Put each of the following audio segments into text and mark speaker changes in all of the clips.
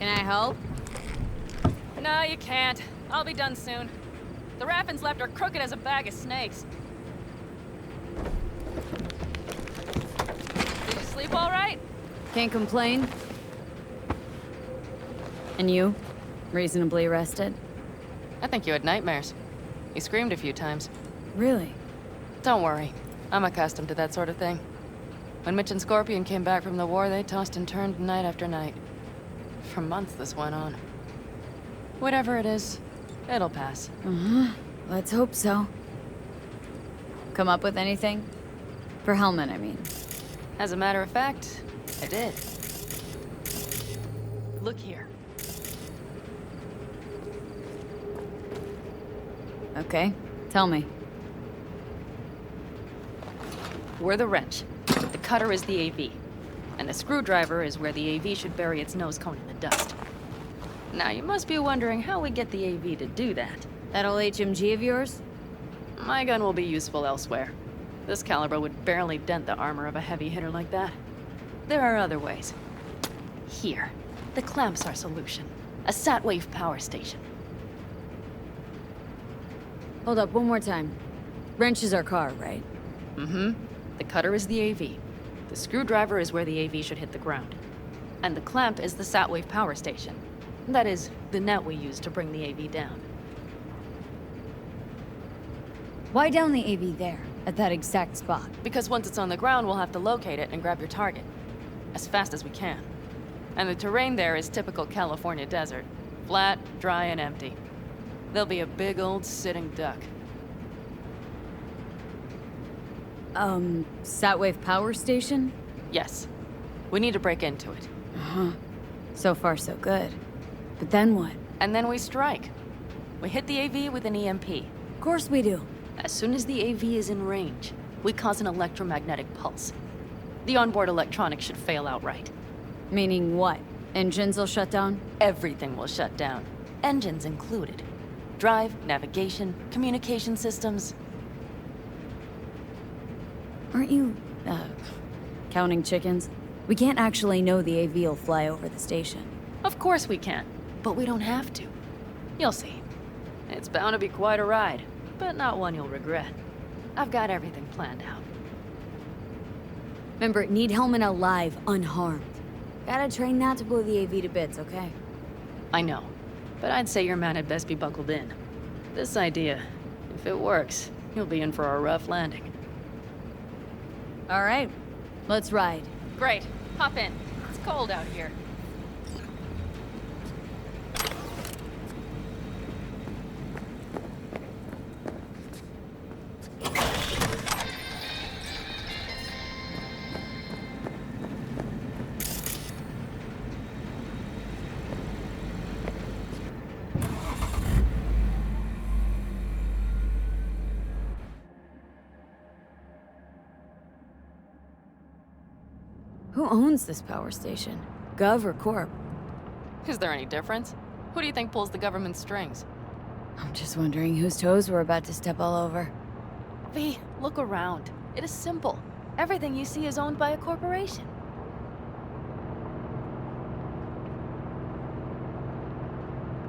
Speaker 1: Can I help?
Speaker 2: No, you can't. I'll be done soon. The raffins left are crooked as a bag of snakes. Did you sleep all right?
Speaker 1: Can't complain. And you? Reasonably rested?
Speaker 2: I think you had nightmares. You screamed a few times.
Speaker 1: Really?
Speaker 2: Don't worry. I'm accustomed to that sort of thing. When Mitch and Scorpion came back from the war, they tossed and turned night after night. For months this went on. Whatever it is, it'll pass.
Speaker 1: Let's hope so. Come up with anything? For Hellman, I mean.
Speaker 2: As a matter of fact, I did. Look here.
Speaker 1: Okay, tell me.
Speaker 2: We're the wrench. The cutter is the AV. And the screwdriver is where the AV should bury its nose cone in the dust. Now, you must be wondering how we get the AV to do that.
Speaker 1: That old HMG of yours?
Speaker 2: My gun will be useful elsewhere. This caliber would barely dent the armor of a heavy hitter like that. There are other ways. Here. The clamp's our solution. A sat-wave power station.
Speaker 1: Hold up, one more time. Wrench is our car, right?
Speaker 2: Mm-hmm. The cutter is the AV. The screwdriver is where the AV should hit the ground. And the clamp is the sat-wave power station. That is, the net we use to bring the AV down.
Speaker 1: Why down the AV there, at that exact spot?
Speaker 2: Because once it's on the ground, we'll have to locate it and grab your target. As fast as we can. And the terrain there is typical California desert. Flat, dry, and empty. There'll be a big old sitting duck.
Speaker 1: Sat-wave power station?
Speaker 2: Yes. We need to break into it.
Speaker 1: Uh-huh. So far, so good. But then what?
Speaker 2: And then we strike. We hit the AV with an EMP.
Speaker 1: Of course we do.
Speaker 2: As soon as the AV is in range, we cause an electromagnetic pulse. The onboard electronics should fail outright.
Speaker 1: Meaning what? Engines will shut down?
Speaker 2: Everything will shut down. Engines included. Drive, navigation, communication systems.
Speaker 1: Aren't you, counting chickens? We can't actually know the AV will fly over the station.
Speaker 2: Of course we can, but we don't have to. You'll see. It's bound to be quite a ride, but not one you'll regret. I've got everything planned out.
Speaker 1: Remember, need Hellman alive, unharmed. Gotta train not to blow the AV to bits, okay?
Speaker 2: I know, but I'd say your man had best be buckled in. This idea, if it works, you'll be in for a rough landing.
Speaker 1: All right, let's ride.
Speaker 2: Great. Hop in. It's cold out here.
Speaker 1: Who owns this power station? Gov or Corp?
Speaker 2: Is there any difference? Who do you think pulls the government's strings?
Speaker 1: I'm just wondering whose toes we're about to step all over.
Speaker 2: V, look around. It is simple. Everything you see is owned by a corporation.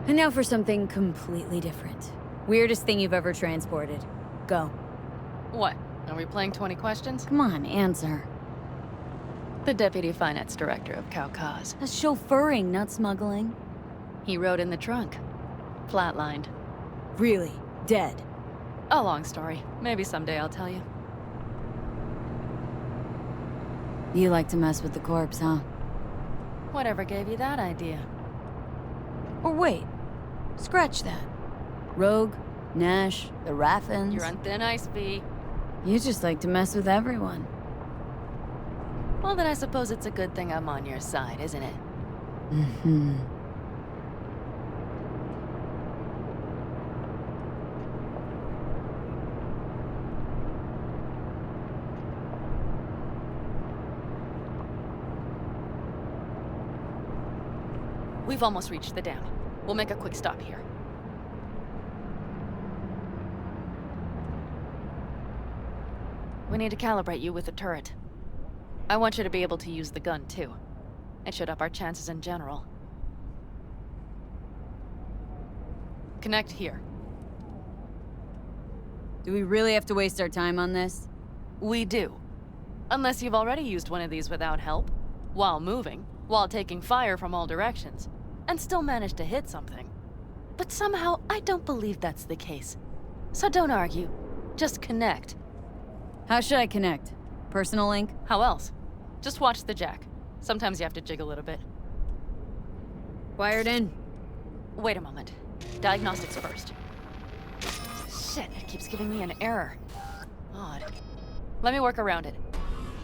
Speaker 1: And now for something completely different. Weirdest thing you've ever transported. Go.
Speaker 2: What? Are we playing 20 questions?
Speaker 1: Come on, answer.
Speaker 2: The Deputy Finance Director of Caucase.
Speaker 1: That's chauffeuring, not smuggling.
Speaker 2: He rode in the trunk. Flatlined.
Speaker 1: Really? Dead?
Speaker 2: A long story. Maybe someday I'll tell you.
Speaker 1: You like to mess with the corpse, huh?
Speaker 2: Whatever gave you that idea?
Speaker 1: Or wait. Scratch that. Rogue, Nash, the Raffins.
Speaker 2: You're on thin ice, V.
Speaker 1: You just like to mess with everyone.
Speaker 2: Well, then I suppose it's a good thing I'm on your side, isn't it?
Speaker 1: Mm-hmm.
Speaker 2: We've almost reached the dam. We'll make a quick stop here. We need to calibrate you with the turret. I want you to be able to use the gun, too. It should up our chances in general. Connect here.
Speaker 1: Do we really have to waste our time on this?
Speaker 2: We do. Unless you've already used one of these without help, while moving, while taking fire from all directions, and still managed to hit something. But somehow, I don't believe that's the case. So don't argue. Just connect.
Speaker 1: How should I connect? Personal link?
Speaker 2: How else? Just watch the jack. Sometimes you have to jig a little bit.
Speaker 1: Wired in.
Speaker 2: Wait a moment. Diagnostics first. Shit, it keeps giving me an error. Odd. Let me work around it.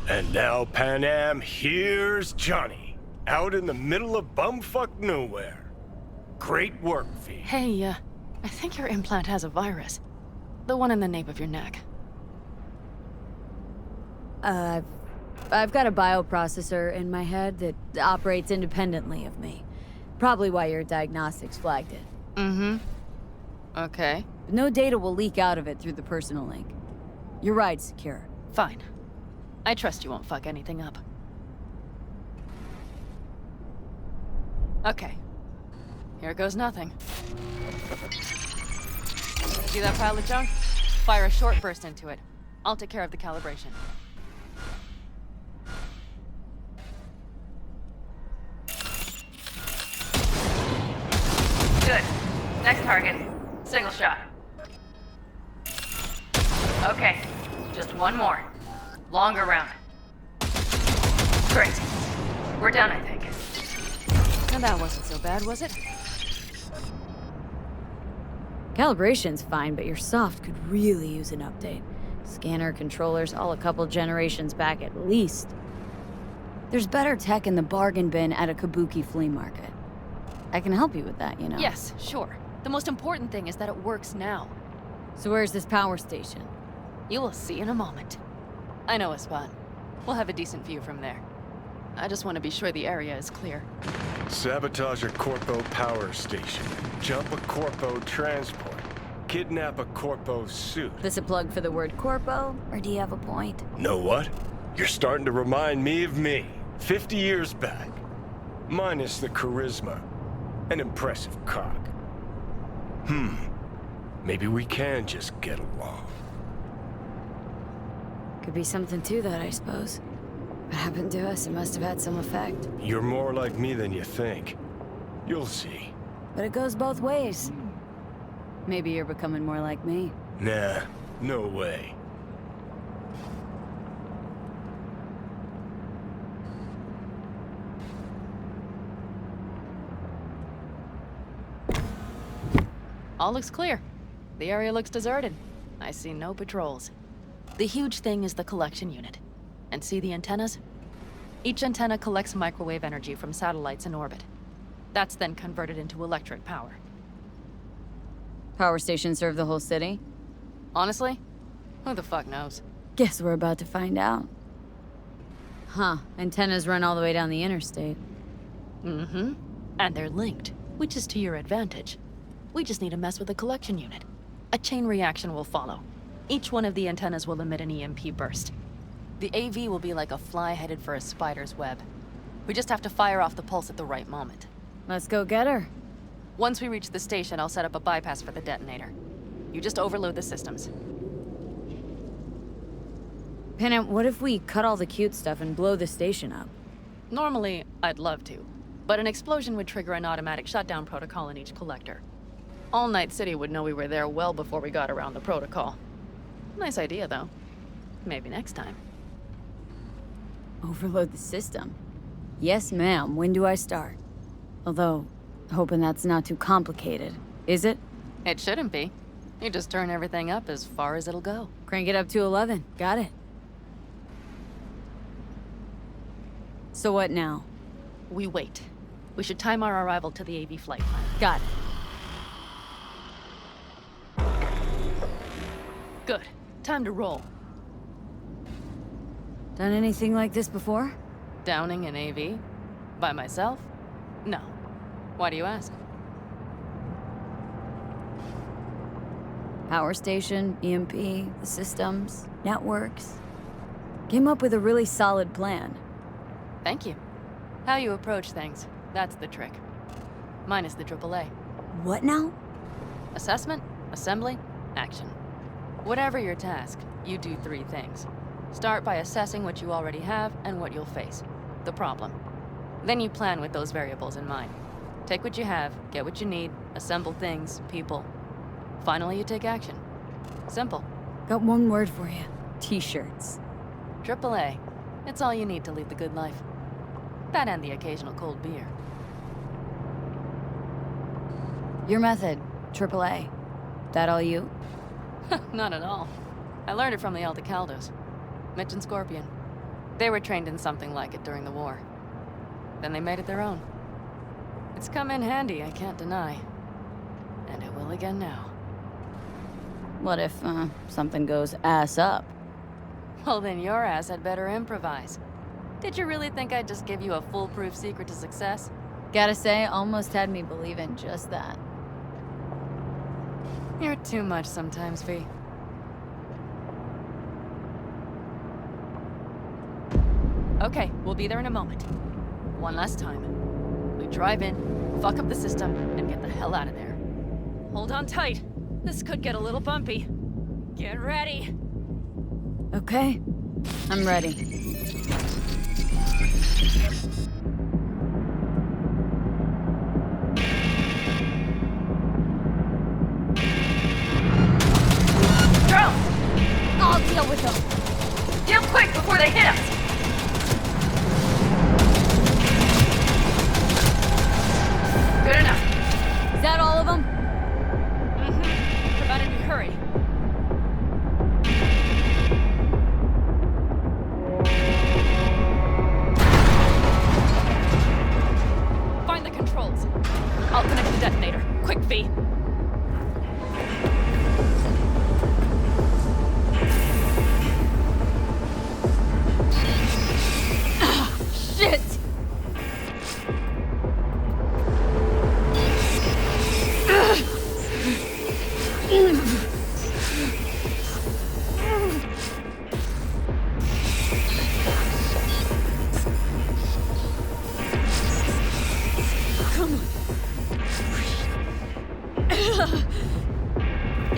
Speaker 3: And now, Pan Am, here's Johnny. Out in the middle of bumfuck nowhere. Great work, V.
Speaker 2: Hey, I think your implant has a virus. The one in the nape of your neck.
Speaker 1: I've got a bioprocessor in my head that operates independently of me. Probably why your diagnostics flagged it.
Speaker 2: Mm-hmm. Okay.
Speaker 1: No data will leak out of it through the personal link. Your ride's secure.
Speaker 2: Fine. I trust you won't fuck anything up. Okay. Here goes nothing. See that pile of junk? Fire a short burst into it. I'll take care of the calibration. Good. Next target. Single shot. Okay. Just one more. Longer round. Great. We're done, I think. And that wasn't so bad, was it?
Speaker 1: Calibration's fine, but your soft could really use an update. Scanner, controllers, all a couple generations back at least. There's better tech in the bargain bin at a kabuki flea market. I can help you with that, you know.
Speaker 2: Yes, sure. The most important thing is that it works now.
Speaker 1: So where's this power station?
Speaker 2: You will see in a moment. I know a spot. We'll have a decent view from there. I just want to be sure the area is clear.
Speaker 3: Sabotage a Corpo power station. Jump a Corpo transport. Kidnap a Corpo suit.
Speaker 1: This a plug for the word corpo, or do you have a point?
Speaker 3: Know what? You're starting to remind me of me. 50 years back. Minus the charisma. An impressive cock. Maybe we can just get along.
Speaker 1: Could be something to that, I suppose. What happened to us, it must have had some effect.
Speaker 3: You're more like me than you think. You'll see.
Speaker 1: But it goes both ways. Maybe you're becoming more like me.
Speaker 3: Nah, no way.
Speaker 2: All looks clear. The area looks deserted. I see no patrols. The huge thing is the collection unit. And see the antennas? Each antenna collects microwave energy from satellites in orbit. That's then converted into electric power.
Speaker 1: Power stations serve the whole city?
Speaker 2: Honestly, who the fuck knows?
Speaker 1: Guess we're about to find out. Huh, antennas run all the way down the interstate.
Speaker 2: Mm-hmm. And they're linked, which is to your advantage. We just need to mess with the collection unit. A chain reaction will follow. Each one of the antennas will emit an EMP burst. The AV will be like a fly headed for a spider's web. We just have to fire off the pulse at the right moment.
Speaker 1: Let's go get her.
Speaker 2: Once we reach the station, I'll set up a bypass for the detonator. You just overload the systems.
Speaker 1: Panam, what if we cut all the cute stuff and blow the station up?
Speaker 2: Normally, I'd love to, but an explosion would trigger an automatic shutdown protocol in each collector. All Night City would know we were there well before we got around the protocol. Nice idea, though. Maybe next time.
Speaker 1: Overload the system? Yes, ma'am. When do I start? Although, hoping that's not too complicated. Is it?
Speaker 2: It shouldn't be. You just turn everything up as far as it'll go.
Speaker 1: Crank it up to 11. Got it. So what now?
Speaker 2: We wait. We should time our arrival to the AV flight plan.
Speaker 1: Got it.
Speaker 2: Good. Time to roll.
Speaker 1: Done anything like this before?
Speaker 2: Downing an AV? By myself? No. Why do you ask?
Speaker 1: Power station, EMP, the systems, networks. Came up with a really solid plan.
Speaker 2: Thank you. How you approach things, that's the trick. Minus the AAA.
Speaker 1: What now?
Speaker 2: Assessment, assembly, action. Whatever your task, you do 3 things. Start by assessing what you already have and what you'll face. The problem. Then you plan with those variables in mind. Take what you have, get what you need, assemble things, people. Finally, you take action. Simple.
Speaker 1: Got one word for you. T-shirts.
Speaker 2: AAA. It's all you need to lead the good life. That and the occasional cold beer.
Speaker 1: Your method. AAA. That all you?
Speaker 2: Not at all. I learned it from the Aldecaldos. Mitch and Scorpion. They were trained in something like it during the war. Then they made it their own. It's come in handy, I can't deny. And it will again now.
Speaker 1: What if, something goes ass up?
Speaker 2: Well, then your ass had better improvise. Did you really think I'd just give you a foolproof secret to success?
Speaker 1: Gotta say, almost had me believe in just that.
Speaker 2: You're too much sometimes, V. Okay, we'll be there in a moment. One last time. We drive in, fuck up the system, and get the hell out of there. Hold on tight. This could get a little bumpy. Get ready.
Speaker 1: Okay. I'm ready.
Speaker 2: Drone!
Speaker 1: I'll deal with them.
Speaker 2: Deal quick before they hit us! Good enough.
Speaker 1: Is that all of them?
Speaker 2: Mm-hmm. Provided we hurry. Find the controls. I'll connect the detonator. Quick, V.
Speaker 1: Shit!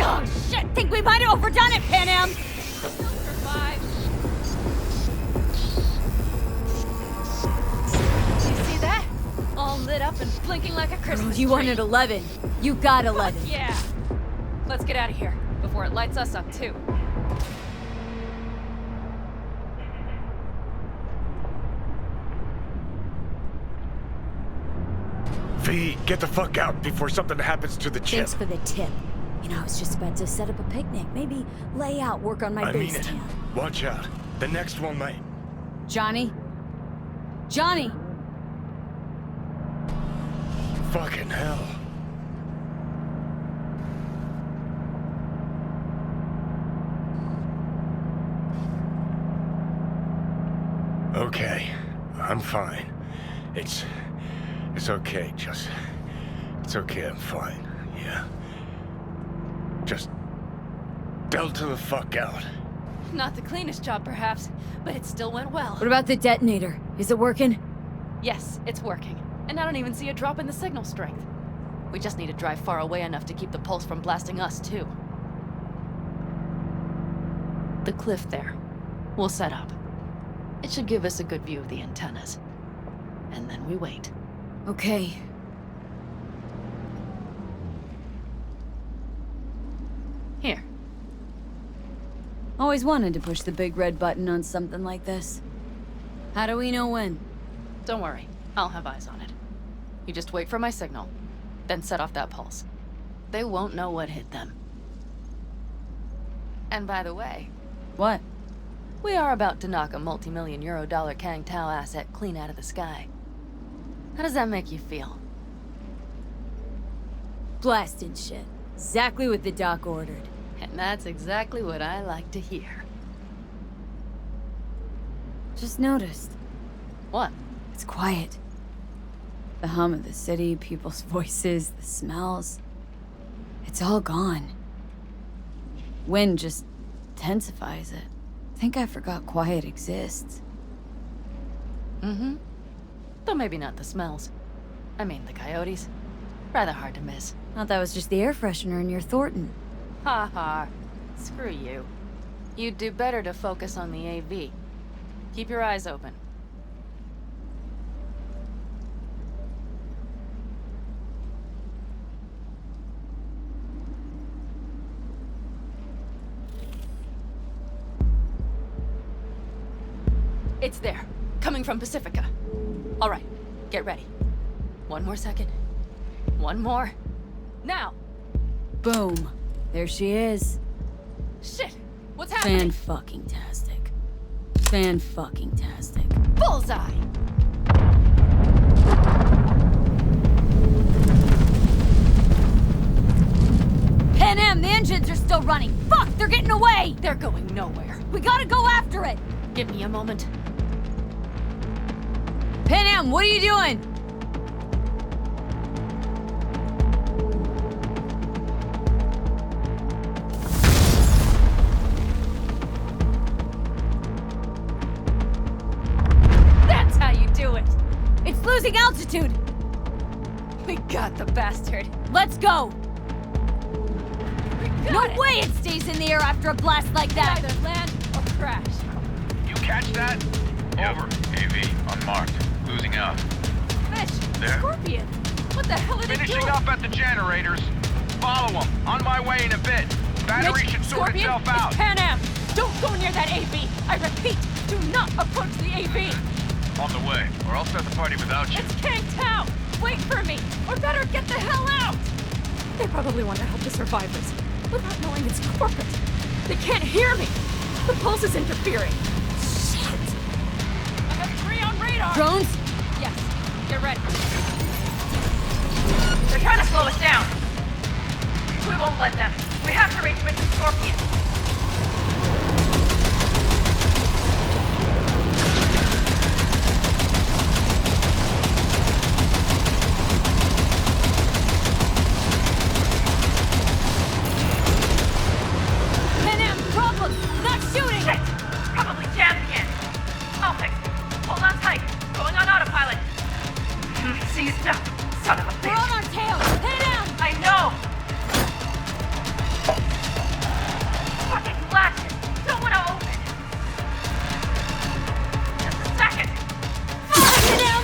Speaker 1: Oh, shit! Think we might have overdone it, Pan Am!
Speaker 2: Survive. You see that? All lit up and blinking like a Christmas
Speaker 1: You
Speaker 2: tree.
Speaker 1: wanted 11. You got 11.
Speaker 2: Yeah. Let's get out of here before it lights us up too.
Speaker 3: V, get the fuck out before something happens to the chip.
Speaker 1: Thanks for the tip. You know, I was just about to set up a picnic. Maybe lay out, work on my
Speaker 3: I mean
Speaker 1: base
Speaker 3: it.
Speaker 1: camp.
Speaker 3: Watch out. The next one might.
Speaker 1: Johnny? Johnny!
Speaker 3: Fucking hell. Okay, I'm fine. It's okay, just... It's okay, I'm fine, yeah. Just... delta the fuck out.
Speaker 2: Not the cleanest job, perhaps, but it still went well.
Speaker 1: What about the detonator? Is it working?
Speaker 2: Yes, it's working. And I don't even see a drop in the signal strength. We just need to drive far away enough to keep the pulse from blasting us, too. The cliff there. We'll set up. It should give us a good view of the antennas. And then we wait.
Speaker 1: Okay.
Speaker 2: Here.
Speaker 1: Always wanted to push the big red button on something like this. How do we know when?
Speaker 2: Don't worry. I'll have eyes on it. You just wait for my signal, then set off that pulse. They won't know what hit them. And by the way,
Speaker 1: What?
Speaker 2: we are about to knock a multi-million euro dollar Kang Tao asset clean out of the sky. How does that make you feel?
Speaker 1: Blasted shit. Exactly what the doc ordered.
Speaker 2: And that's exactly what I like to hear.
Speaker 1: Just noticed.
Speaker 2: What?
Speaker 1: It's quiet. The hum of the city, people's voices, the smells. It's all gone. Wind just intensifies it. I think I forgot quiet exists.
Speaker 2: Mm-hmm. Though maybe not the smells. I mean, the coyotes. Rather hard to miss.
Speaker 1: Thought that was just the air freshener in your Thornton.
Speaker 2: Ha ha. Screw you. You'd do better to focus on the AV. Keep your eyes open. It's there. Coming from Pacifica. All right. Get ready. One more second. One more. Now!
Speaker 1: Boom. There she is.
Speaker 2: Shit! What's happening?
Speaker 1: Fan-fucking-tastic. Fan-fucking-tastic.
Speaker 2: Bullseye!
Speaker 1: Pan Am, the engines are still running! Fuck, they're getting away!
Speaker 2: They're going nowhere.
Speaker 1: We gotta go after it!
Speaker 2: Give me a moment.
Speaker 1: Pan Am, what are you doing?
Speaker 2: That's how you do it!
Speaker 1: It's losing altitude!
Speaker 2: We got the bastard.
Speaker 1: Let's go!
Speaker 2: We
Speaker 1: No
Speaker 2: got it!
Speaker 1: way it stays in the air after a blast like that!
Speaker 2: Either land or crash.
Speaker 4: You catch that? Over. AV, unmarked. Losing out.
Speaker 2: Fish!
Speaker 4: There.
Speaker 2: Scorpion! What the hell are they
Speaker 4: Finishing
Speaker 2: doing?
Speaker 4: up at the generators. Follow them. On my way in a bit. Battery
Speaker 2: Mitch,
Speaker 4: should sort
Speaker 2: Scorpion,
Speaker 4: itself out.
Speaker 2: It's Pan Am! Don't go near that AV! I repeat, do not approach the AV!
Speaker 4: On the way, or I'll start the party without you.
Speaker 2: It's Kang Tao! Wait for me! Or better get the hell out! They probably want to help the survivors, without knowing it's corporate. They can't hear me! The pulse is interfering. Shit! I have 3 on radar!
Speaker 1: Drones?
Speaker 2: Yes, get ready. They're trying to slow us down. We won't let them. We have to reach Mitch and Scorpion.
Speaker 1: Pan Am, problem! Not shooting!
Speaker 2: Shit! Probably jammed again. I'll fix it. Hold on tight. Going on autopilot. Seized up. Son of a
Speaker 1: We're
Speaker 2: bitch.
Speaker 1: on our tail! Pan Am!
Speaker 2: I know! Fucking latches! Don't want to open! Just a second!
Speaker 1: Pan Am!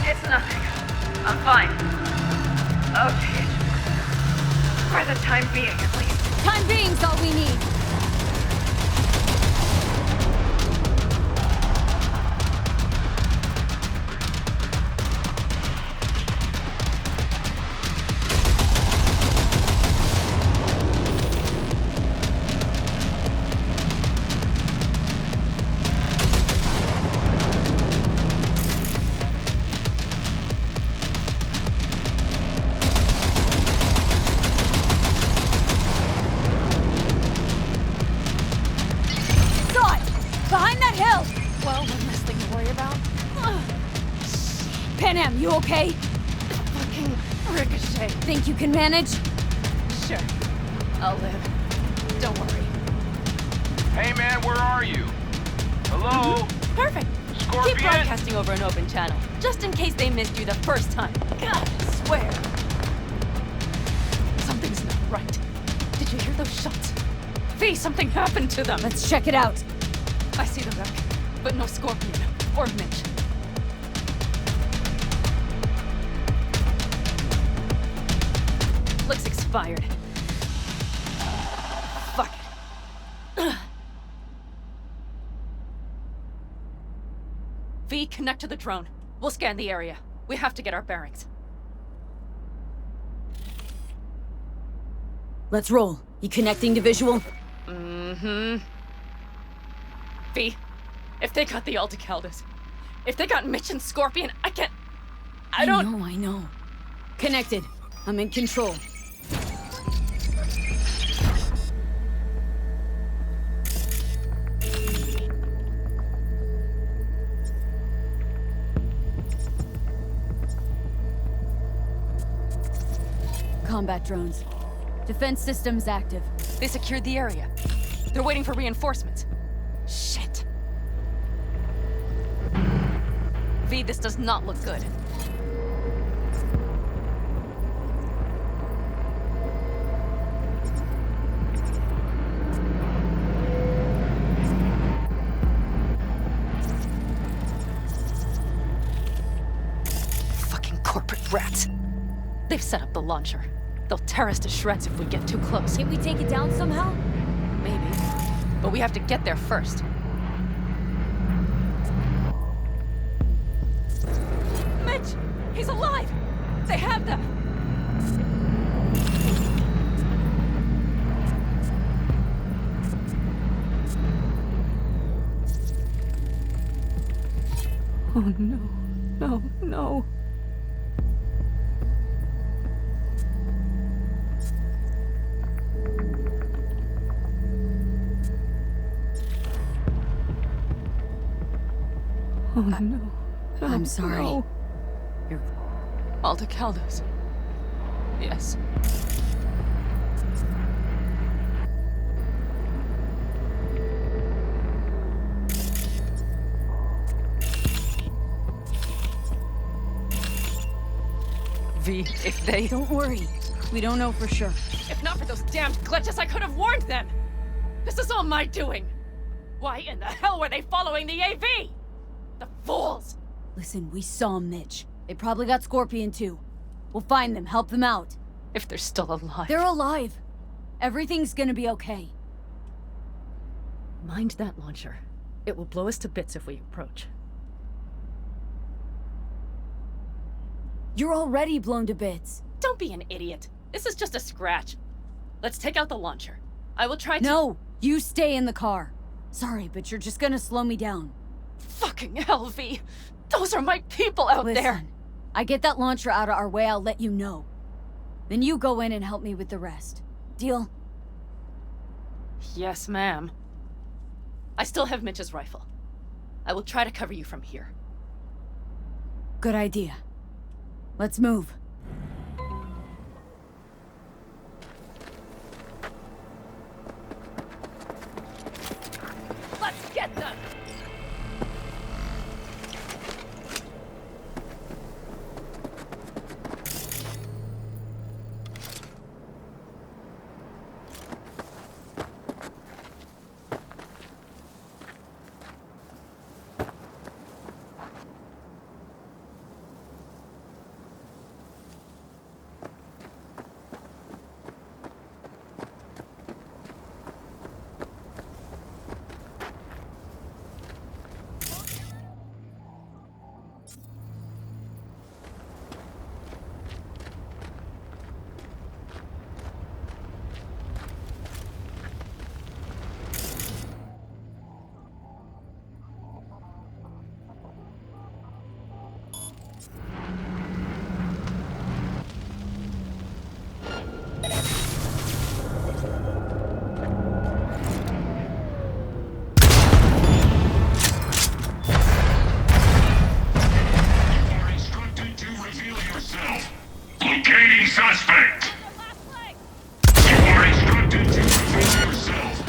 Speaker 2: It's nothing. I'm fine. Okay. For the time being, at least.
Speaker 1: Time being's all we need. Saw it! Behind that hill!
Speaker 2: Well, one less thing to worry about.
Speaker 1: Pan Am, you okay?
Speaker 2: Fucking ricochet.
Speaker 1: Think you can manage?
Speaker 2: Sure. I'll live. Don't worry.
Speaker 4: Hey man, where are you? Hello?
Speaker 2: Perfect.
Speaker 4: Scorpion?
Speaker 2: Keep broadcasting over an open channel, just in case they missed you the first time. God, I swear. Something's not right. Did you hear those shots? V, something happened to them.
Speaker 1: Let's check it out.
Speaker 2: I see the wreck, but no Scorpion or Mitch. Looks expired. Fuck it. V, connect to the drone. We'll scan the area. We have to get our bearings.
Speaker 1: Let's roll. You connecting to visual?
Speaker 2: Mm-hmm. V, if they got the Aldecaldos, if they got Mitch and Scorpion, I can't... I don't...
Speaker 1: I know. Connected. I'm in control. Combat drones. Defense systems active.
Speaker 2: They secured the area. They're waiting for reinforcements. Shit. V, this does not look good. Rats. They've set up the launcher. They'll tear us to shreds if we get too close.
Speaker 1: Can't we take it down somehow?
Speaker 2: Maybe. But we have to get there first. Mitch! He's alive! They have them! Oh no. No, no. Oh no. No,
Speaker 1: I'm sorry.
Speaker 2: No.
Speaker 1: You're...
Speaker 2: Aldecaldos. Yes. V, if they...
Speaker 1: Don't worry. We don't know for sure.
Speaker 2: If not for those damned glitches, I could have warned them! This is all my doing! Why in the hell were they following the AV? The fools!
Speaker 1: Listen, we saw Mitch. They probably got Scorpion too. We'll find them, help them out.
Speaker 2: If they're still alive.
Speaker 1: They're alive. Everything's gonna be okay.
Speaker 2: Mind that launcher. It will blow us to bits if we approach.
Speaker 1: You're already blown to bits.
Speaker 2: Don't be an idiot. This is just a scratch. Let's take out the launcher. I will try to-
Speaker 1: No! You stay in the car. Sorry, but you're just gonna slow me down.
Speaker 2: Fucking hell, V! Those are my people out
Speaker 1: Listen,
Speaker 2: there!
Speaker 1: I get that launcher out of our way, I'll let you know. Then you go in and help me with the rest. Deal?
Speaker 2: Yes, ma'am. I still have Mitch's rifle. I will try to cover you from here.
Speaker 1: Good idea. Let's move.
Speaker 2: Let's get them!
Speaker 4: Suspect! You are instructed to reveal yourself.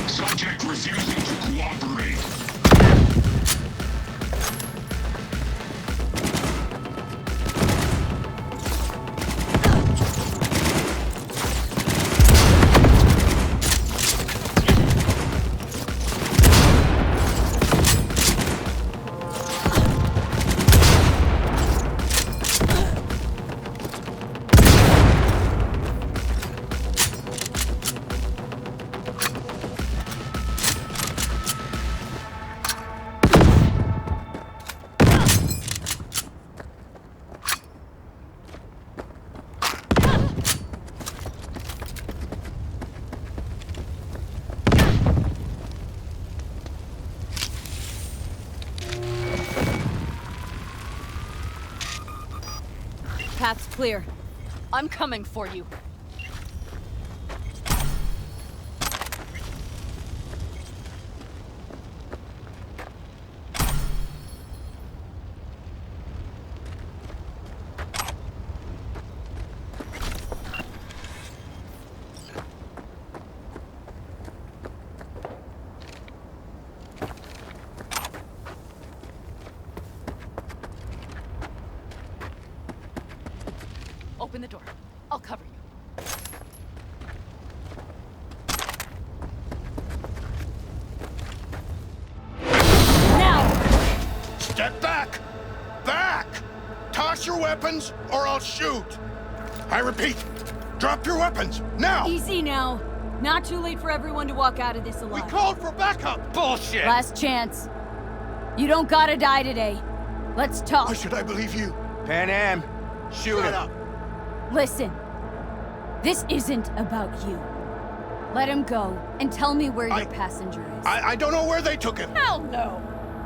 Speaker 4: Subject refusing to cooperate.
Speaker 1: Path's clear.
Speaker 2: I'm coming for you. Open the door. I'll cover you.
Speaker 1: Now!
Speaker 5: Step back! Back! Toss your weapons, or I'll shoot! I repeat, drop your weapons, now!
Speaker 1: Easy now. Not too late for everyone to walk out of this alive.
Speaker 5: We called for backup!
Speaker 4: Bullshit!
Speaker 1: Last chance. You don't gotta die today. Let's talk.
Speaker 5: Why should I believe you?
Speaker 4: Pan Am, shoot
Speaker 5: Shut
Speaker 4: him.
Speaker 5: up!
Speaker 1: Listen. This isn't about you. Let him go and tell me where your passenger is.
Speaker 5: I don't know where they took him!
Speaker 2: Hell no!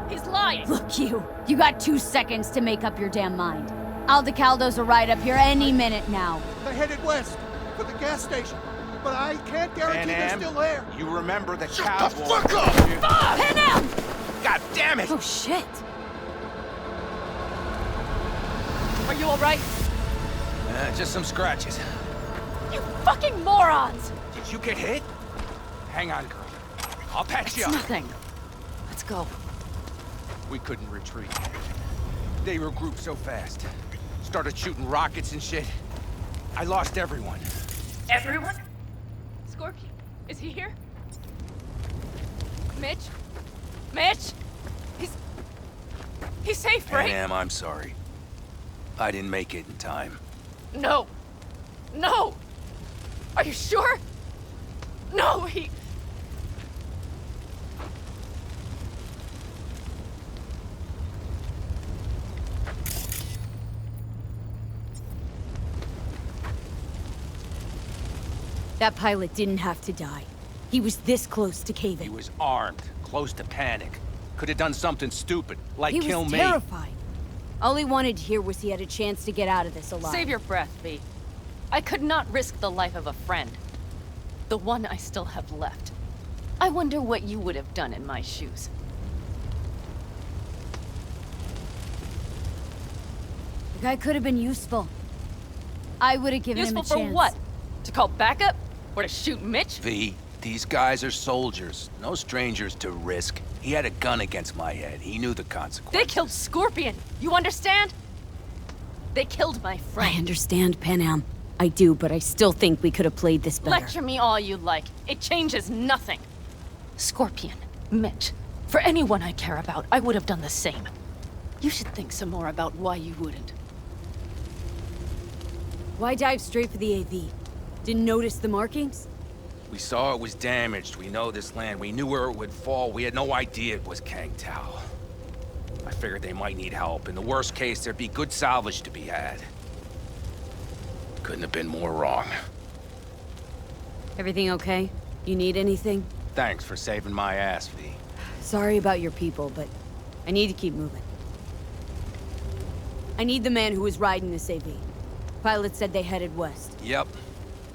Speaker 2: He's lying!
Speaker 1: Look, you got 2 seconds to make up your damn mind. Aldecaldo's are right up here any minute now.
Speaker 6: They headed west for the gas station, but I can't guarantee they're
Speaker 4: Am,
Speaker 6: still there.
Speaker 4: you remember the
Speaker 5: Shut
Speaker 4: cow
Speaker 5: the
Speaker 4: war.
Speaker 5: fuck up!
Speaker 1: Pan Am!
Speaker 4: God damn it!
Speaker 1: Oh, shit.
Speaker 2: Are you alright?
Speaker 4: Just some scratches.
Speaker 2: You fucking morons!
Speaker 4: Did you get hit? Hang on, girl. I'll patch you
Speaker 2: It's
Speaker 4: up.
Speaker 2: nothing. Let's go.
Speaker 4: We couldn't retreat. They regrouped so fast. Started shooting rockets and shit. I lost everyone.
Speaker 2: Everyone? Scorpion, is he here? Mitch? Mitch? He's safe, right?
Speaker 4: Pan Am, I'm sorry. I didn't make it in time.
Speaker 2: No. No! Are you sure? No, he...
Speaker 1: That pilot didn't have to die. He was this close to
Speaker 4: He
Speaker 1: caving.
Speaker 4: was armed, close to panic. Could have done something stupid, like
Speaker 1: He
Speaker 4: kill
Speaker 1: was
Speaker 4: me.
Speaker 1: terrified. All he wanted to hear was he had a chance to get out of this alive.
Speaker 2: Save your breath, V. I could not risk the life of a friend. The one I still have left. I wonder what you would have done in my shoes.
Speaker 1: The guy could have been useful. I would have given him a
Speaker 2: Useful
Speaker 1: chance.
Speaker 2: for what? To call backup? Or to shoot Mitch?
Speaker 4: V, these guys are soldiers. No strangers to risk. He had a gun against my head. He knew the consequences.
Speaker 2: They killed Scorpion! You understand? They killed my
Speaker 1: I
Speaker 2: friend.
Speaker 1: understand, Pan Am. I do, but I still think we could have played this better.
Speaker 2: Lecture me all you like. It changes nothing. Scorpion, Mitch, for anyone I care about, I would have done the same. You should think some more about why you wouldn't.
Speaker 1: Why dive straight for the AV? Didn't notice the markings?
Speaker 4: We saw it was damaged. We know this land. We knew where it would fall. We had no idea it was Kang Tao. I figured they might need help. In the worst case, there'd be good salvage to be had. Couldn't have been more wrong.
Speaker 1: Everything okay? You need anything?
Speaker 4: Thanks for saving my ass, V.
Speaker 1: Sorry about your people, but I need to keep moving. I need the man who was riding this AV. Pilot said they headed west.
Speaker 4: Yep.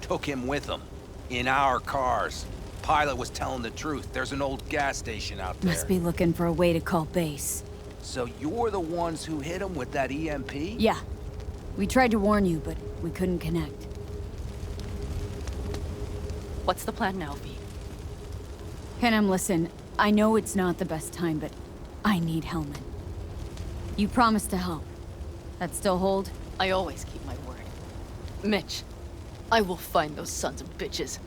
Speaker 4: Took him with them. In our cars. Pilot was telling the truth. There's an old gas station out there.
Speaker 1: Must be looking for a way to call base.
Speaker 4: So you're the ones who hit him with that EMP?
Speaker 1: Yeah. We tried to warn you, but we couldn't connect.
Speaker 2: What's the plan now, V?
Speaker 1: Pan Am, listen. I know it's not the best time, but I need Hellman. You promised to help. That still hold?
Speaker 2: I always keep my word. Mitch, I will find those sons of bitches.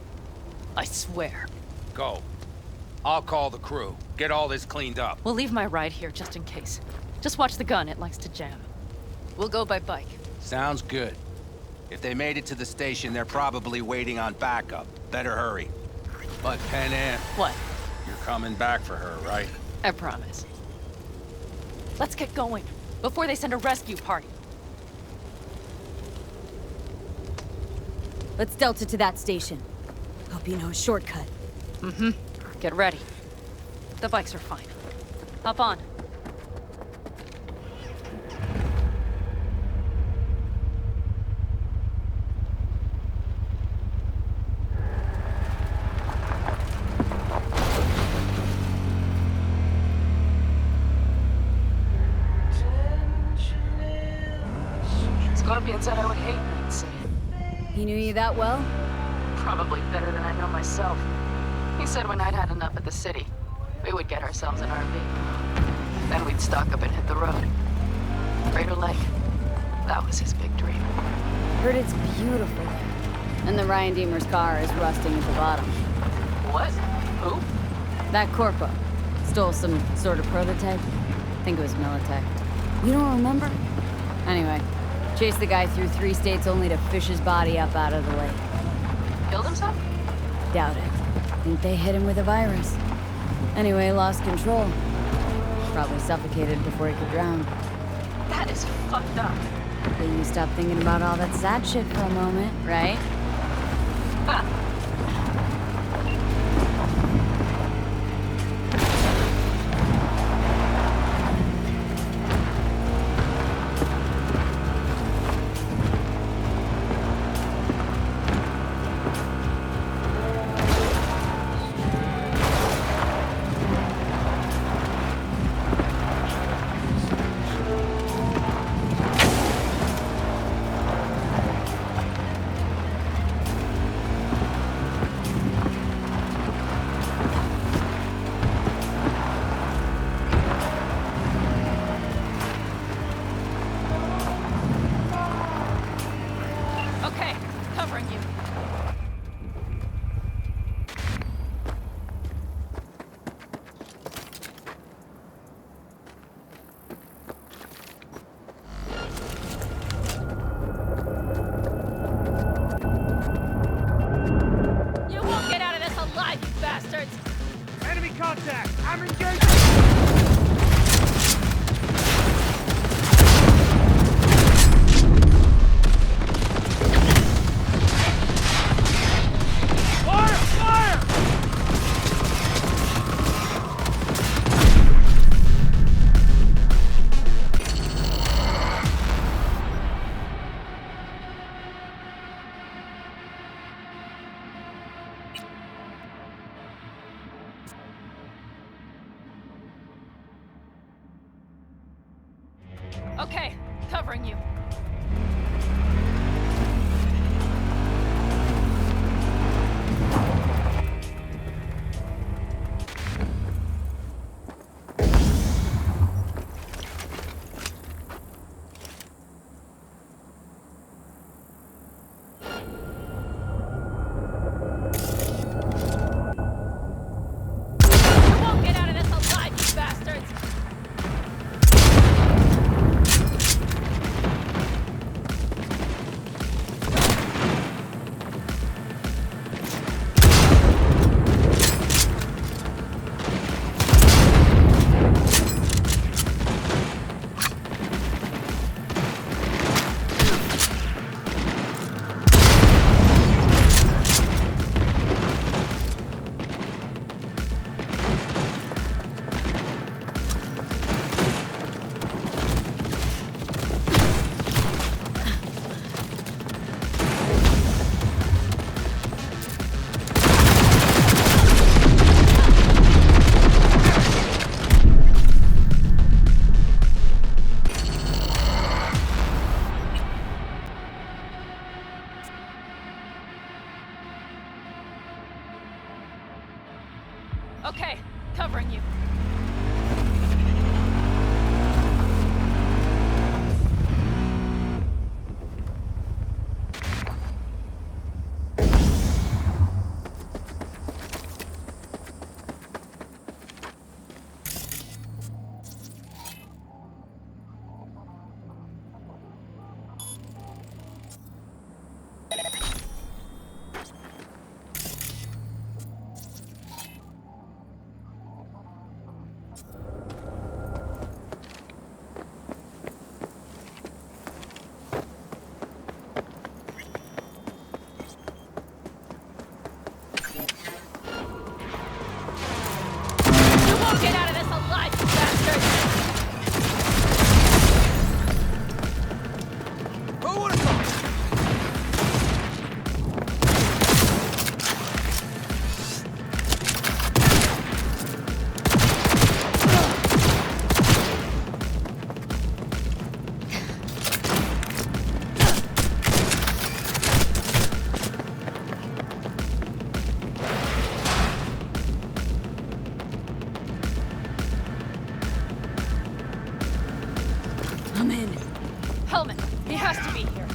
Speaker 2: I swear.
Speaker 4: Go. I'll call the crew. Get all this cleaned up.
Speaker 2: We'll leave my ride here just in case. Just watch the gun, it likes to jam. We'll go by bike.
Speaker 4: Sounds good. If they made it to the station, they're probably waiting on backup. Better hurry. But Pan Am,
Speaker 2: What?
Speaker 4: you're coming back for her, right?
Speaker 2: I promise. Let's get going, before they send a rescue party.
Speaker 1: Let's delta to that station. Hope you know a shortcut.
Speaker 2: Get ready. The bikes are fine. Hop on. Scorpion said I would hate Night City.
Speaker 1: He knew you that well?
Speaker 2: Probably better than I know myself. He said when I'd had enough of the city, we would get ourselves an RV. Then we'd stock up and hit the road. Crater Lake. That was his big dream.
Speaker 1: Heard it's beautiful there. And the Ryan Deemer's car is rusting at the bottom.
Speaker 2: What? Who?
Speaker 1: That corpo. Stole some sort of prototype. Think it was Militech. You don't remember? Anyway, chased the guy through 3 states only to fish his body up out of the lake.
Speaker 2: Killed himself?
Speaker 1: Doubt it. Think they hit him with a virus. Anyway, lost control. Probably suffocated before he could drown.
Speaker 2: That is fucked up.
Speaker 1: But you stop thinking about all that sad shit for a moment, right?
Speaker 2: Okay, covering you. You won't get out of this alive, you bastards!
Speaker 6: Enemy contact! I'm engaged! Fire! Fire!
Speaker 2: Okay, covering you. You won't get out of this alive, you bastards! Okay, covering you. You won't get out of this alive, you bastards!
Speaker 6: Who would have thought?
Speaker 1: I'm in.
Speaker 2: Hellman, he has to be here.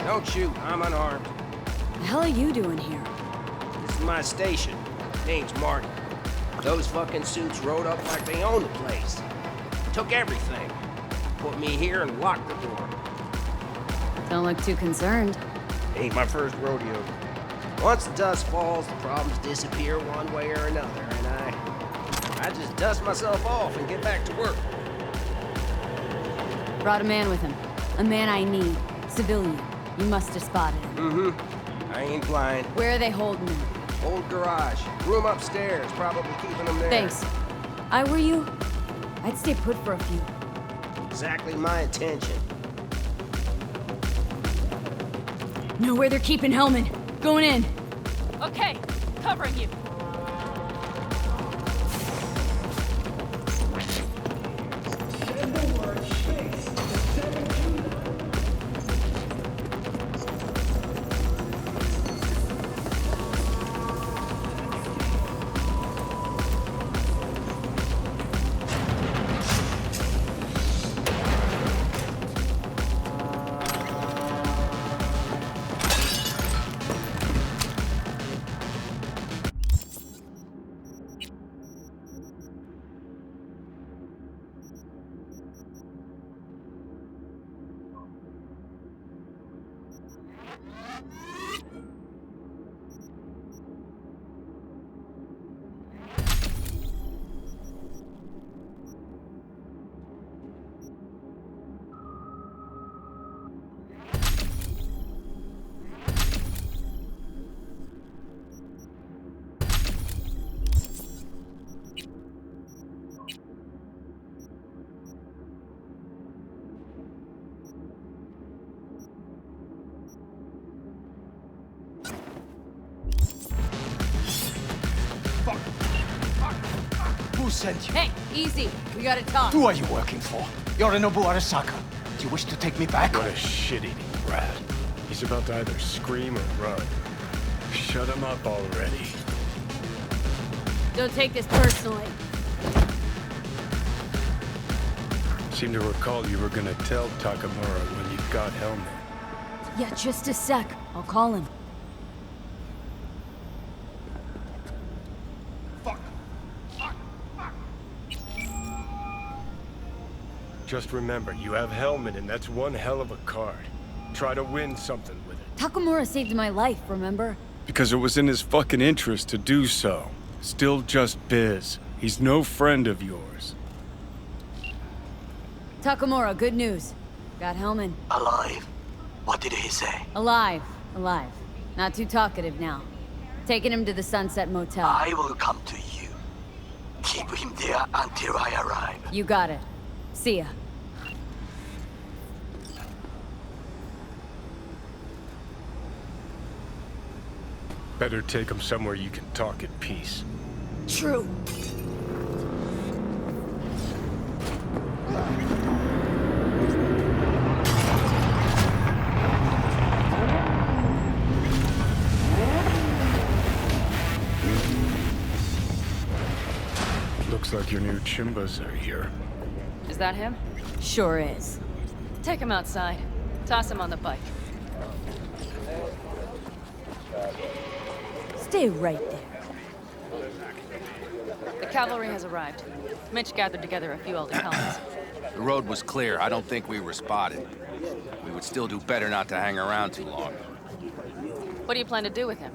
Speaker 7: Don't shoot, I'm unarmed.
Speaker 1: The hell are you doing here?
Speaker 7: This is my station. Name's Martin. Those fucking suits rode up like they owned the place. Took everything. Put me here and locked the door.
Speaker 1: Don't look too concerned.
Speaker 7: Ain't my first rodeo. Once the dust falls, the problems disappear one way or another, and I just dust myself off and get back to work.
Speaker 1: Brought a man with him. A man I need. Civilian. You must have spotted him.
Speaker 7: I ain't blind.
Speaker 1: Where are they holding him?
Speaker 7: Old garage. Room upstairs, probably keeping them there.
Speaker 1: Thanks. I were you, I'd stay put for a few.
Speaker 7: Exactly my intention.
Speaker 1: Know where they're keeping Hellman. Going in.
Speaker 2: Okay, covering you.
Speaker 6: Who sent you?
Speaker 1: Hey, easy. We gotta talk.
Speaker 6: Who are you working for? Yorinobu Arasaka. Do you wish to take me back?
Speaker 3: What a shit-eating rat. He's about to either scream or run. Shut him up already.
Speaker 1: Don't take this personally.
Speaker 3: Seem to recall you were gonna tell Takamura when you got Hellman.
Speaker 1: Yeah, just a sec. I'll call him.
Speaker 3: Just remember, you have Hellman, and that's one hell of a card. Try to win something with it.
Speaker 1: Takamura saved my life, remember?
Speaker 3: Because it was in his fucking interest to do so. Still just biz. He's no friend of yours.
Speaker 1: Takamura, good news. Got Hellman.
Speaker 8: Alive? What did he say?
Speaker 1: Alive. Alive. Not too talkative now. Taking him to the Sunset Motel.
Speaker 8: I will come to you. Keep him there until I arrive.
Speaker 1: You got it. See ya.
Speaker 3: Better take him somewhere you can talk in peace.
Speaker 1: True.
Speaker 3: Looks like your new Chimbas are here.
Speaker 2: Is that him?
Speaker 1: Sure is.
Speaker 2: Take him outside. Toss him on the bike.
Speaker 1: Stay right there.
Speaker 2: The cavalry has arrived. Mitch gathered together a few old helmets.
Speaker 4: The road was clear. I don't think we were spotted. We would still do better not to hang around too long.
Speaker 2: What do you plan to do with him?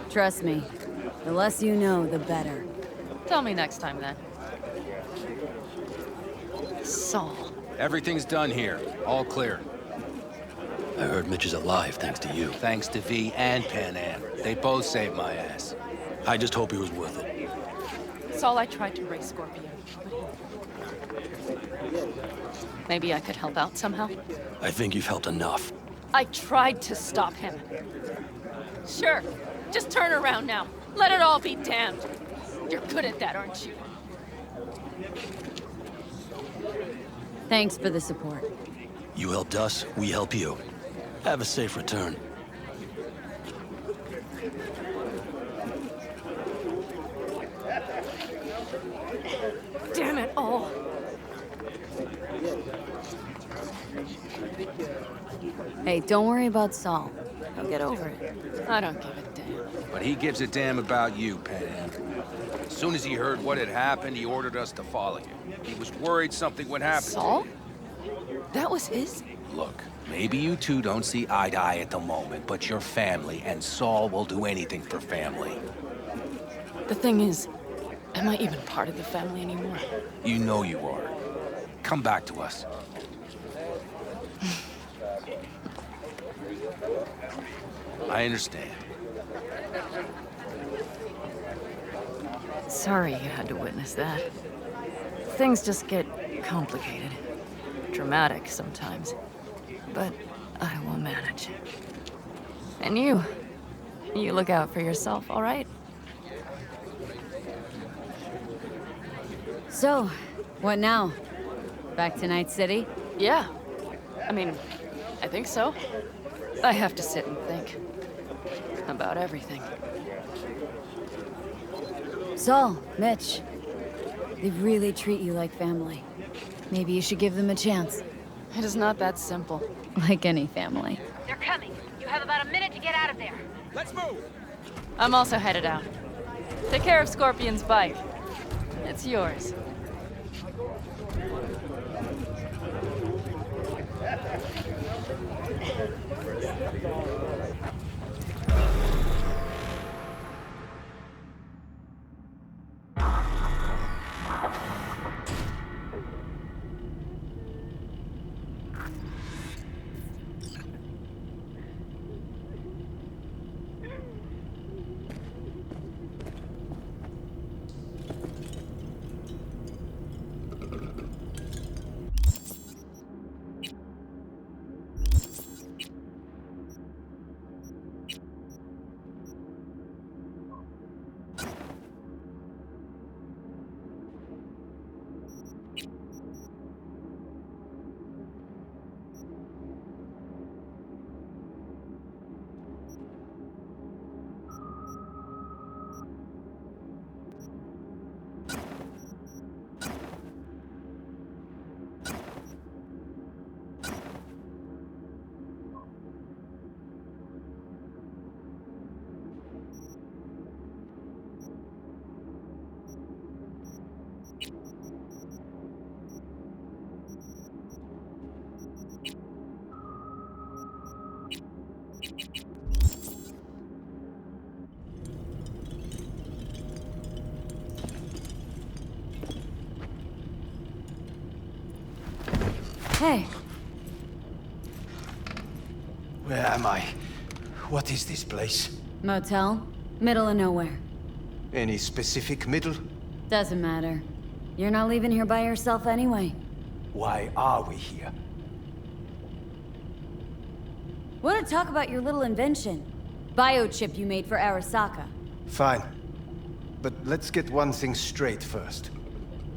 Speaker 1: Trust me. The less you know, the better.
Speaker 2: Tell me next time, then. Saul.
Speaker 4: Everything's done here. All clear.
Speaker 9: I heard Mitch is alive thanks to you.
Speaker 4: Thanks to V and Pan Am. They both saved my ass.
Speaker 9: I just hope he was worth it.
Speaker 2: Saul, I tried to raise Scorpion, but maybe I could help out somehow?
Speaker 9: I think you've helped enough.
Speaker 2: I tried to stop him. Sure. Just turn around now. Let it all be damned. You're good at that, aren't you?
Speaker 1: Thanks for the support.
Speaker 9: You helped us, we help you. Have a safe return.
Speaker 2: Damn it all.
Speaker 1: Hey, don't worry about Saul. He'll get over it.
Speaker 2: I don't give a damn.
Speaker 4: But he gives a damn about you, Panhandle. As soon as he heard what had happened, he ordered us to follow you. He was worried something would happen.
Speaker 2: Saul? That was his?
Speaker 4: Look, maybe you two don't see eye to eye at the moment, but you're family, and Saul will do anything for family.
Speaker 2: The thing is, am I even part of the family anymore?
Speaker 4: You know you are. Come back to us. I understand.
Speaker 2: Sorry you had to witness that. Things just get complicated. Dramatic sometimes. But I will manage. And you look out for yourself, all right?
Speaker 1: So, what now? Back to Night City?
Speaker 2: Yeah. I mean, I think so. I have to sit and think. About everything.
Speaker 1: Saul, Mitch. They really treat you like family. Maybe you should give them a chance.
Speaker 2: It is not that simple.
Speaker 1: Like any family.
Speaker 10: They're coming. You have about a minute to get out of there.
Speaker 4: Let's move!
Speaker 2: I'm also headed out. Take care of Scorpion's bike. It's yours.
Speaker 1: Hey.
Speaker 11: Where am I? What is this place?
Speaker 1: Motel? Middle of nowhere.
Speaker 11: Any specific middle?
Speaker 1: Doesn't matter. You're not leaving here by yourself anyway.
Speaker 11: Why are we here?
Speaker 1: Want to talk about your little invention? Biochip you made for Arasaka.
Speaker 11: Fine. But let's get one thing straight first.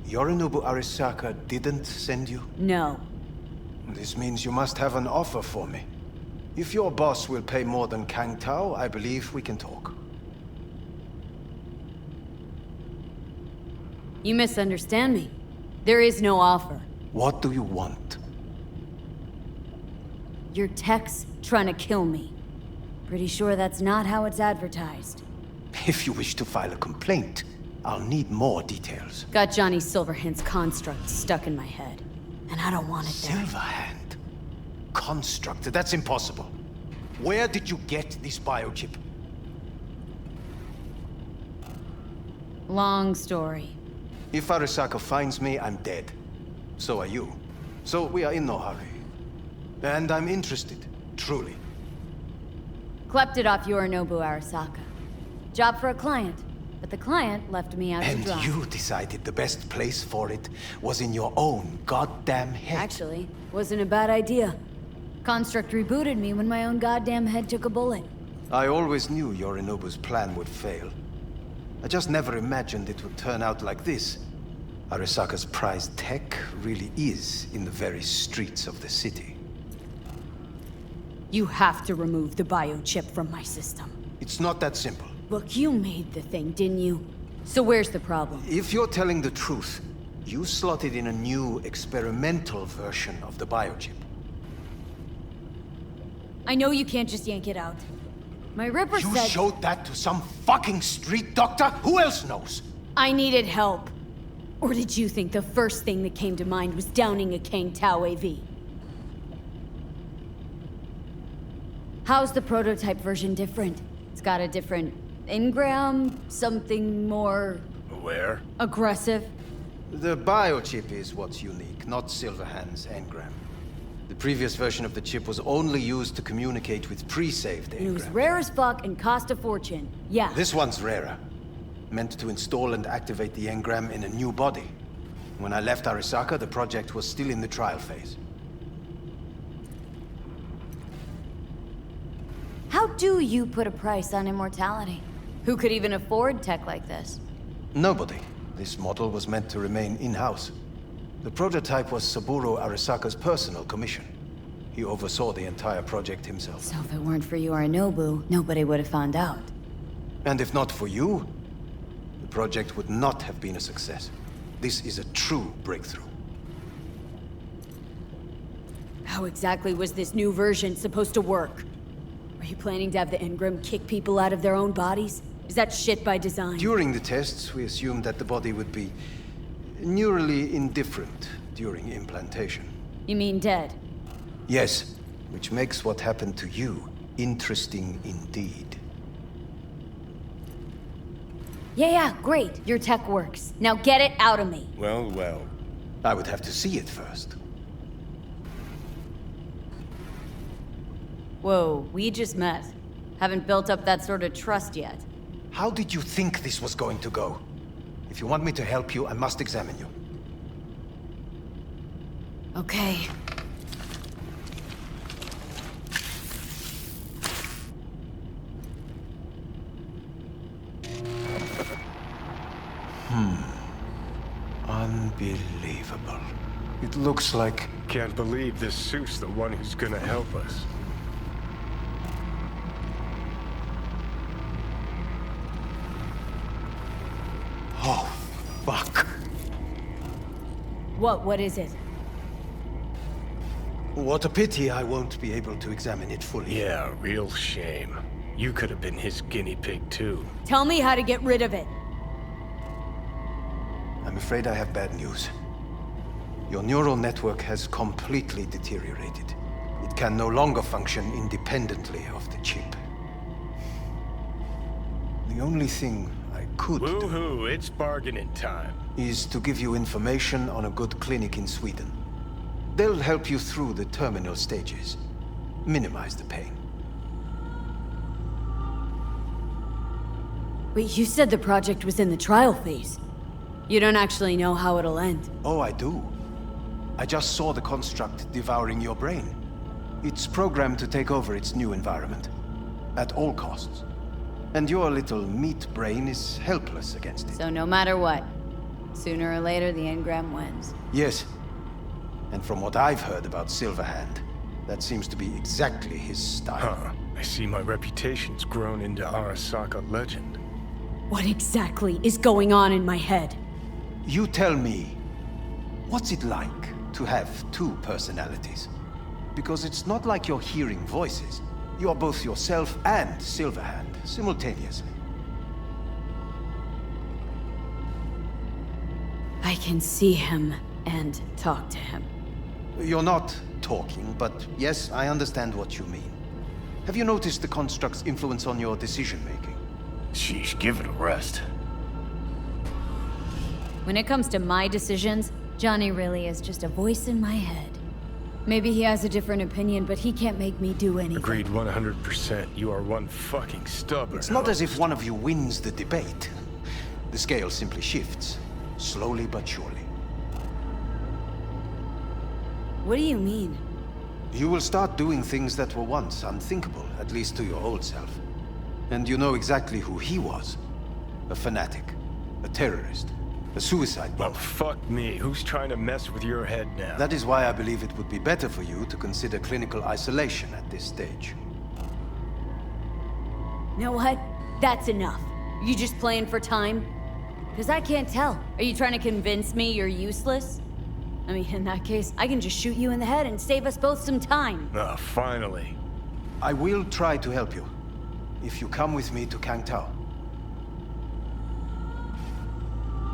Speaker 11: Yorinobu Arasaka didn't send you?
Speaker 1: No.
Speaker 11: This means you must have an offer for me. If your boss will pay more than Kang Tao, I believe we can talk.
Speaker 1: You misunderstand me. There is no offer.
Speaker 11: What do you want?
Speaker 1: Your tech's trying to kill me. Pretty sure that's not how it's advertised.
Speaker 11: If you wish to file a complaint, I'll need more details.
Speaker 1: Got Johnny Silverhand's construct stuck in my head. And I don't want it there.
Speaker 11: Silverhand? Construct? That's impossible. Where did you get this biochip?
Speaker 1: Long story.
Speaker 11: If Arasaka finds me, I'm dead. So are you. So we are in no hurry. And I'm interested, truly.
Speaker 1: Klept it off Yorinobu Arasaka. Job for a client. But the client left me out to dry.
Speaker 11: And you decided the best place for it was in your own goddamn head.
Speaker 1: Actually, wasn't a bad idea. Construct rebooted me when my own goddamn head took a bullet.
Speaker 11: I always knew Yorinobu's plan would fail. I just never imagined it would turn out like this. Arasaka's prized tech really is in the very streets of the city.
Speaker 1: You have to remove the biochip from my system.
Speaker 11: It's not that simple.
Speaker 1: Look, you made the thing, didn't you? So where's the problem?
Speaker 11: If you're telling the truth, you slotted in a new experimental version of the biochip.
Speaker 1: I know you can't just yank it out. My Ripper
Speaker 11: You
Speaker 1: said...
Speaker 11: showed that to some fucking street doctor? Who else knows?
Speaker 1: I needed help. Or did you think the first thing that came to mind was downing a Kang Tao AV? How's the prototype version different? It's got a different engram, something more...
Speaker 3: Where?
Speaker 1: aggressive?
Speaker 11: The biochip is what's unique, not Silverhand's engram. The previous version of the chip was only used to communicate with pre-saved engrams.
Speaker 1: It was rare as fuck and cost a fortune. Yeah.
Speaker 11: This one's rarer. Meant to install and activate the engram in a new body. When I left Arasaka, the project was still in the trial phase.
Speaker 1: How do you put a price on immortality? Who could even afford tech like this?
Speaker 11: Nobody. This model was meant to remain in-house. The prototype was Saburo Arasaka's personal commission. He oversaw the entire project himself.
Speaker 1: So if it weren't for Yorinobu, nobody would have found out.
Speaker 11: And if not for you, the project would not have been a success. This is a true breakthrough.
Speaker 1: How exactly was this new version supposed to work? Are you planning to have the engram kick people out of their own bodies? Is that shit by design?
Speaker 11: During the tests, we assumed that the body would be neurally indifferent during implantation.
Speaker 1: You mean dead?
Speaker 11: Yes, which makes what happened to you interesting indeed.
Speaker 1: Yeah, great. Your tech works. Now get it out of me.
Speaker 3: Well, well.
Speaker 11: I would have to see it first.
Speaker 1: Whoa, we just met. Haven't built up that sort of trust yet.
Speaker 11: How did you think this was going to go? If you want me to help you, I must examine you.
Speaker 1: Okay.
Speaker 11: Unbelievable. It looks like...
Speaker 3: Can't believe this suit's the one who's gonna help us.
Speaker 11: Oh, fuck.
Speaker 1: What is it?
Speaker 11: What a pity I won't be able to examine it fully.
Speaker 3: Yeah, real shame. You could have been his guinea pig too.
Speaker 1: Tell me how to get rid of it.
Speaker 11: I'm afraid I have bad news. Your neural network has completely deteriorated. It can no longer function independently of the chip. The only thing I could do
Speaker 3: Woohoo, it's bargaining time.
Speaker 11: is to give you information on a good clinic in Sweden. They'll help you through the terminal stages. Minimize the pain.
Speaker 1: Wait, you said the project was in the trial phase. You don't actually know how it'll end.
Speaker 11: Oh, I do. I just saw the construct devouring your brain. It's programmed to take over its new environment. At all costs. And your little meat brain is helpless against it.
Speaker 1: So no matter what, sooner or later the engram wins.
Speaker 11: Yes. And from what I've heard about Silverhand, that seems to be exactly his style.
Speaker 3: Huh. I see my reputation's grown into Arasaka legend.
Speaker 1: What exactly is going on in my head?
Speaker 11: You tell me, what's it like to have two personalities? Because it's not like you're hearing voices. You're both yourself and Silverhand simultaneously.
Speaker 1: I can see him and talk to him.
Speaker 11: You're not talking, but yes, I understand what you mean. Have you noticed the construct's influence on your decision-making?
Speaker 3: Sheesh, give it a rest.
Speaker 1: When it comes to my decisions, Johnny really is just a voice in my head. Maybe he has a different opinion, but he can't make me do anything.
Speaker 3: Agreed 100%. You are one fucking stubborn.
Speaker 11: It's not as if one of you wins the debate. The scale simply shifts, slowly but surely.
Speaker 1: What do you mean?
Speaker 11: You will start doing things that were once unthinkable, at least to your old self. And you know exactly who he was. A fanatic. A terrorist. A suicide
Speaker 3: Well,
Speaker 11: bomber.
Speaker 3: fuck me. Who's trying to mess with your head now?
Speaker 11: That is why I believe it would be better for you to consider clinical isolation at this stage.
Speaker 1: You know what? That's enough. You just playing for time? Because I can't tell. Are you trying to convince me you're useless? I mean, in that case, I can just shoot you in the head and save us both some time.
Speaker 3: Ah, finally.
Speaker 11: I will try to help you, if you come with me to Kangtao.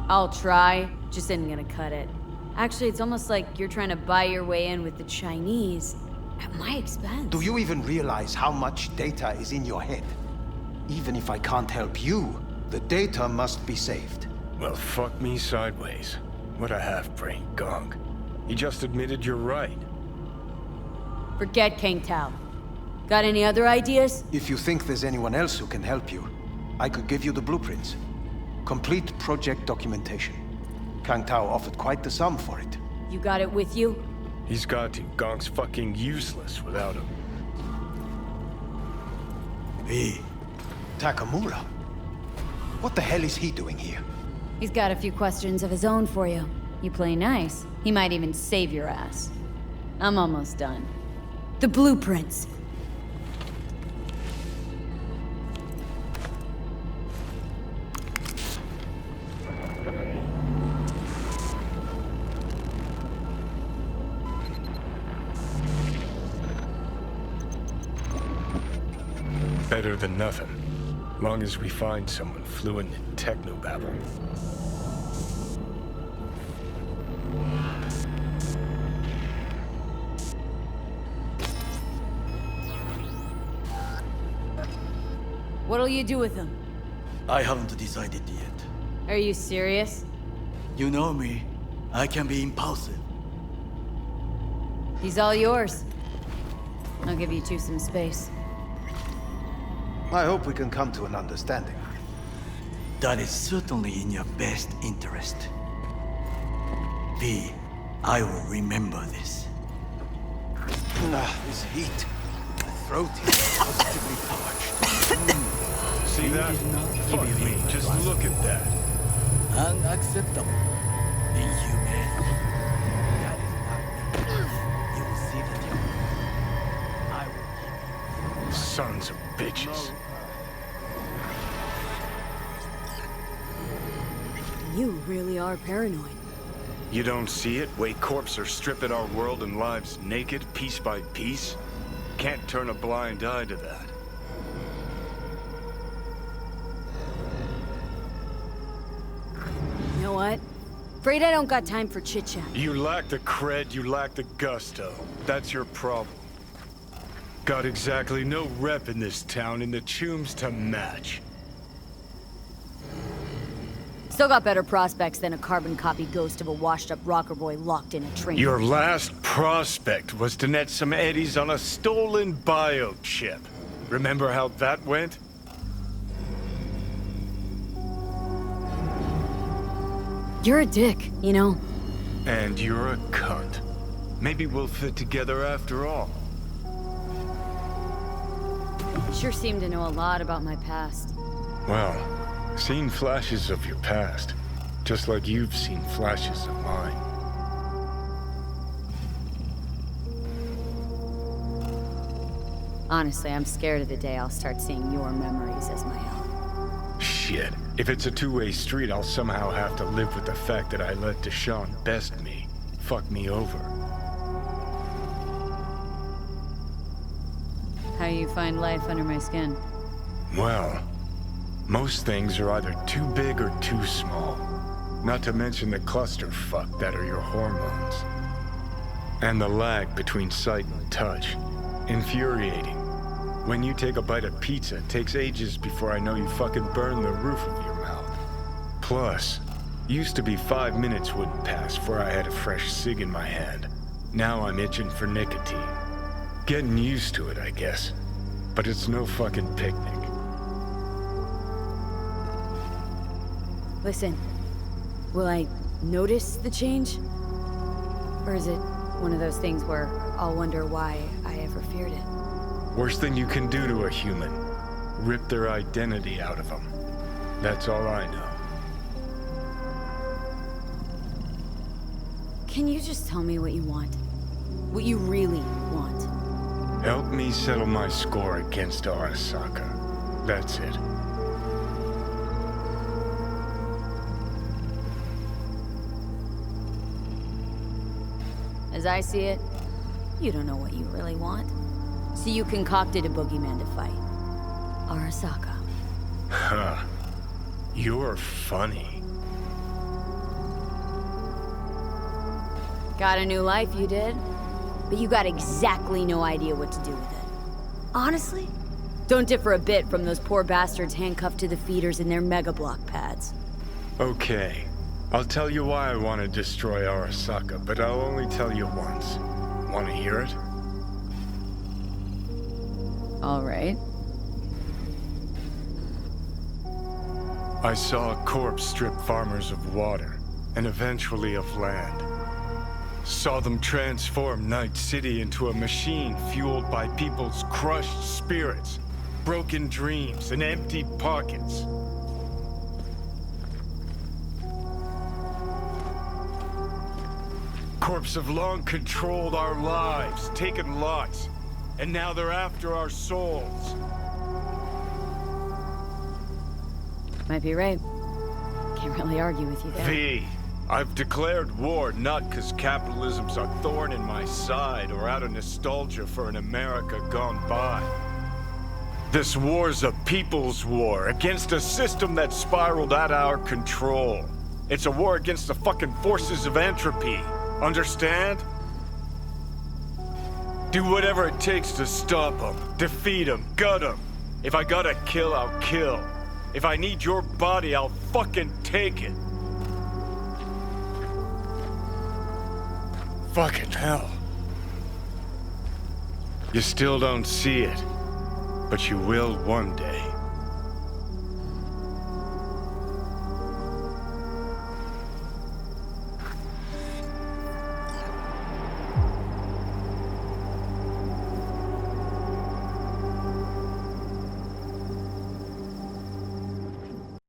Speaker 1: I'll try, just isn't gonna cut it. Actually, it's almost like you're trying to buy your way in with the Chinese at my expense.
Speaker 11: Do you even realize how much data is in your head? Even if I can't help you, the data must be saved.
Speaker 3: Well, fuck me sideways. What a half-brain gunk. He just admitted you're right.
Speaker 1: Forget Kangtao. Got any other ideas?
Speaker 11: If you think there's anyone else who can help you, I could give you the blueprints. Complete project documentation. Kangtao offered quite the sum for it.
Speaker 1: You got it with you?
Speaker 3: He's got to. Gonk's fucking useless without him.
Speaker 11: Hey, Takamura. What the hell is he doing here?
Speaker 1: He's got a few questions of his own for you. You play nice, he might even save your ass. I'm almost done. The blueprints.
Speaker 3: Better than nothing. Long as we find someone fluent in technobabble.
Speaker 1: What'll you do with them?
Speaker 8: I haven't decided yet.
Speaker 1: Are you serious?
Speaker 8: You know me. I can be impulsive.
Speaker 1: He's all yours. I'll give you two some space.
Speaker 11: I hope we can come to an understanding.
Speaker 8: That is certainly in your best interest. V, I will remember this.
Speaker 11: This heat. My throat is positively parched.
Speaker 3: See that? Fuck me. Just look at that.
Speaker 8: Unacceptable. Inhumane. That is not me. You will see the difference. I will.
Speaker 3: Sons of bitches.
Speaker 1: You really are paranoid.
Speaker 3: You don't see it? Way corps are stripping our world and lives naked, piece by piece? Can't turn a blind eye to that.
Speaker 1: You know what? Afraid I don't got time for chit-chat.
Speaker 3: You lack the cred, you lack the gusto. That's your problem. Got exactly no rep in this town and the chooms to match.
Speaker 1: Still got better prospects than a carbon copy ghost of a washed-up rocker boy locked in a train.
Speaker 3: Your last prospect was to net some eddies on a stolen biochip. Remember how that went?
Speaker 1: You're a dick, you know?
Speaker 3: And you're a cunt. Maybe we'll fit together after all.
Speaker 1: Sure seem to know a lot about my past.
Speaker 3: Well, seen flashes of your past. Just like you've seen flashes of mine.
Speaker 1: Honestly, I'm scared of the day I'll start seeing your memories as my own.
Speaker 3: Shit. If it's a two-way street, I'll somehow have to live with the fact that I let Deshaun best me. Fuck me over.
Speaker 1: How you find life under my skin?
Speaker 3: Well, most things are either too big or too small. Not to mention the clusterfuck that are your hormones. And the lag between sight and touch. Infuriating. When you take a bite of pizza, it takes ages before I know you fucking burn the roof of your mouth. Plus, used to be 5 minutes wouldn't pass before I had a fresh cig in my hand. Now I'm itching for nicotine. Getting used to it, I guess. But it's no fucking picnic.
Speaker 1: Listen, will I notice the change? Or is it one of those things where I'll wonder why I ever feared it?
Speaker 3: Worst thing you can do to a human. Rip their identity out of them. That's all I know.
Speaker 1: Can you just tell me what you want? What you really want?
Speaker 3: Help me settle my score against Arasaka. That's it.
Speaker 1: As I see it, you don't know what you really want. So you concocted a boogeyman to fight. Arasaka.
Speaker 3: Huh. You're funny.
Speaker 1: Got a new life, you did. But you got exactly no idea what to do with it. Honestly, don't differ a bit from those poor bastards handcuffed to the feeders in their mega block pads.
Speaker 3: Okay. I'll tell you why I want to destroy Arasaka, but I'll only tell you once. Want to hear it?
Speaker 1: All right.
Speaker 3: I saw a corpse strip farmers of water, and eventually of land. Saw them transform Night City into a machine fueled by people's crushed spirits, broken dreams, and empty pockets. Corps have long controlled our lives, taken lots, and now they're after our souls.
Speaker 1: Might be right. Can't really argue with you there.
Speaker 3: V, I've declared war not because capitalism's a thorn in my side or out of nostalgia for an America gone by. This war's a people's war against a system that spiraled out of our control. It's a war against the fucking forces of entropy. Understand? Do whatever it takes to stop them, defeat them, gut them. If I gotta kill, I'll kill. If I need your body, I'll fucking take it. Fucking hell. You still don't see it, but you will one day.